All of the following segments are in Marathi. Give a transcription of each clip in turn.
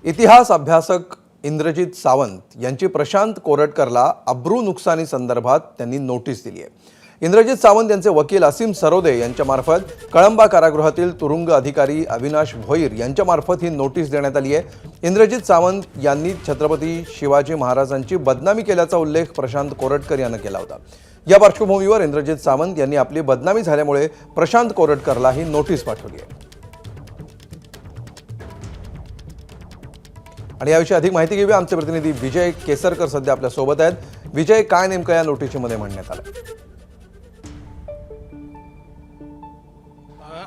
इतिहास अभ्यासक इंद्रजित सावंत यांची प्रशांत कोरटकरला अब्रू नुकसानी संदर्भात त्यांनी नोटीस दिली आहे। इंद्रजित सावंत यांचे वकील असीम सरोदे यांच्यामार्फत कळंबा कारागृहातील तुरुंग अधिकारी अविनाश भोईर यांच्यामार्फत ही नोटीस देण्यात आली आहे। इंद्रजित सावंत यांनी छत्रपती शिवाजी महाराजांची बदनामी केल्याचा उल्लेख प्रशांत कोरटकर यांनी केला होता। या पार्श्वभूमीवर इंद्रजित सावंत यांनी आपली बदनामी झाल्यामुळे प्रशांत कोरटकरला ही नोटीस पाठवली आहे। आणि याविषयी अधिक माहिती घेऊया, आमचे प्रतिनिधी विजय केसरकर सध्या आपल्या सोबत आहेत। विजय, काय नेमकं या नोटीसमध्ये म्हणण्यात आलं?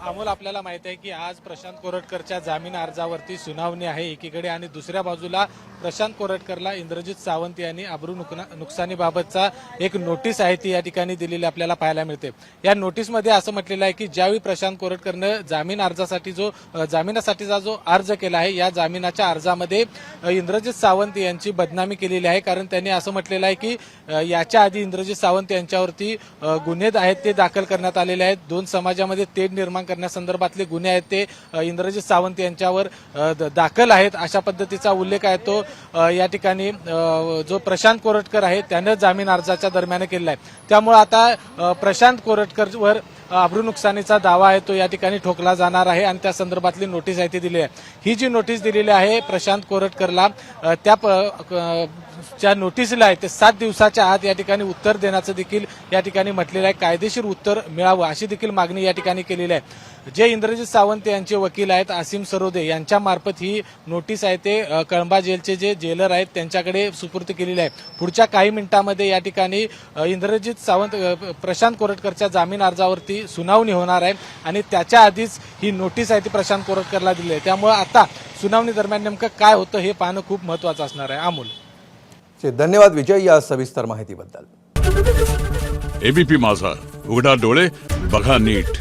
अमोल, आपल्याला माहित आहे की आज प्रशांत कोरटकरच्या जामीन अर्जावरती सुनावणी आहे एकीकडे, आणि दुसऱ्या बाजूला प्रशांत कोरटकरला इंद्रजित सावंत यांनी अब्रू नुकसानीबाबतचा एक नोटीस आहे ती या ठिकाणी दिलेली आपल्याला पाहायला मिळते। या नोटीसमध्ये असं म्हटलेलं आहे की ज्यावेळी प्रशांत कोरटकरनं जामिनासाठीचा जो अर्ज केला आहे, या जामिनाच्या अर्जामध्ये इंद्रजित सावंत यांची बदनामी केलेली आहे। कारण त्यांनी असं म्हटलेलं आहे की याच्या आधी इंद्रजित सावंत यांच्यावरती गुन्हे आहेत ते दाखल करण्यात आलेले आहेत। दोन समाजामध्ये तेढ निर्माण करण्यासंदर्भातले गुन्हे आहेत ते इंद्रजित सावंत यांच्यावर दाखल आहेत, अशा पद्धतीचा उल्लेख आहे तो या ठिकाणी जो प्रशांत कोरटकर आहे त्यानं जामीन अर्जाच्या दरम्यान केलेला आहे। त्यामुळे आता प्रशांत कोरटकरवर अब्रू नुकसानीचा दावा आहे तो या ठिकाणी ठोकला जाणार आहे, आणि त्या संदर्भातली नोटीस आहे ती दिली आहे। ही जी नोटीस दिलेली आहे प्रशांत कोरटकरला, त्या नोटीसला आहे ते 7 दिवसाच्या आत या ठिकाणी उत्तर देण्याचं देखील या ठिकाणी म्हटलेलं आहे। कायदेशीर उत्तर मिळावं अशी देखील मागणी या ठिकाणी केलेली आहे। जे इंद्रजित सावंत यांचे वकील आहेत असीम सरोदे यांच्या मार्फत ही नोटीस आहे ते कळंबा जेलचे जे जेलर आहेत त्यांच्याकडे सुपूर्द केलेली आहे। पुढच्या काही मिनिटांमध्ये या ठिकाणी इंद्रजित सावंत प्रशांत कोरटकरच्या जामीन अर्जावरती सुनावणी होणार आहे, आणि त्याच्या आधीच ही नोटीस आहे ती प्रशांत कोरटकरला दिली आहे। त्यामुळे आता सुनावणी दरम्यान नेमकं काय होतं हे पाहणं खूप महत्त्वाचं असणार आहे। अमोल, धन्यवाद विजय या सविस्तर माहितीबद्दल। एबीपी माझा, उघडा डोळे बघा नीट।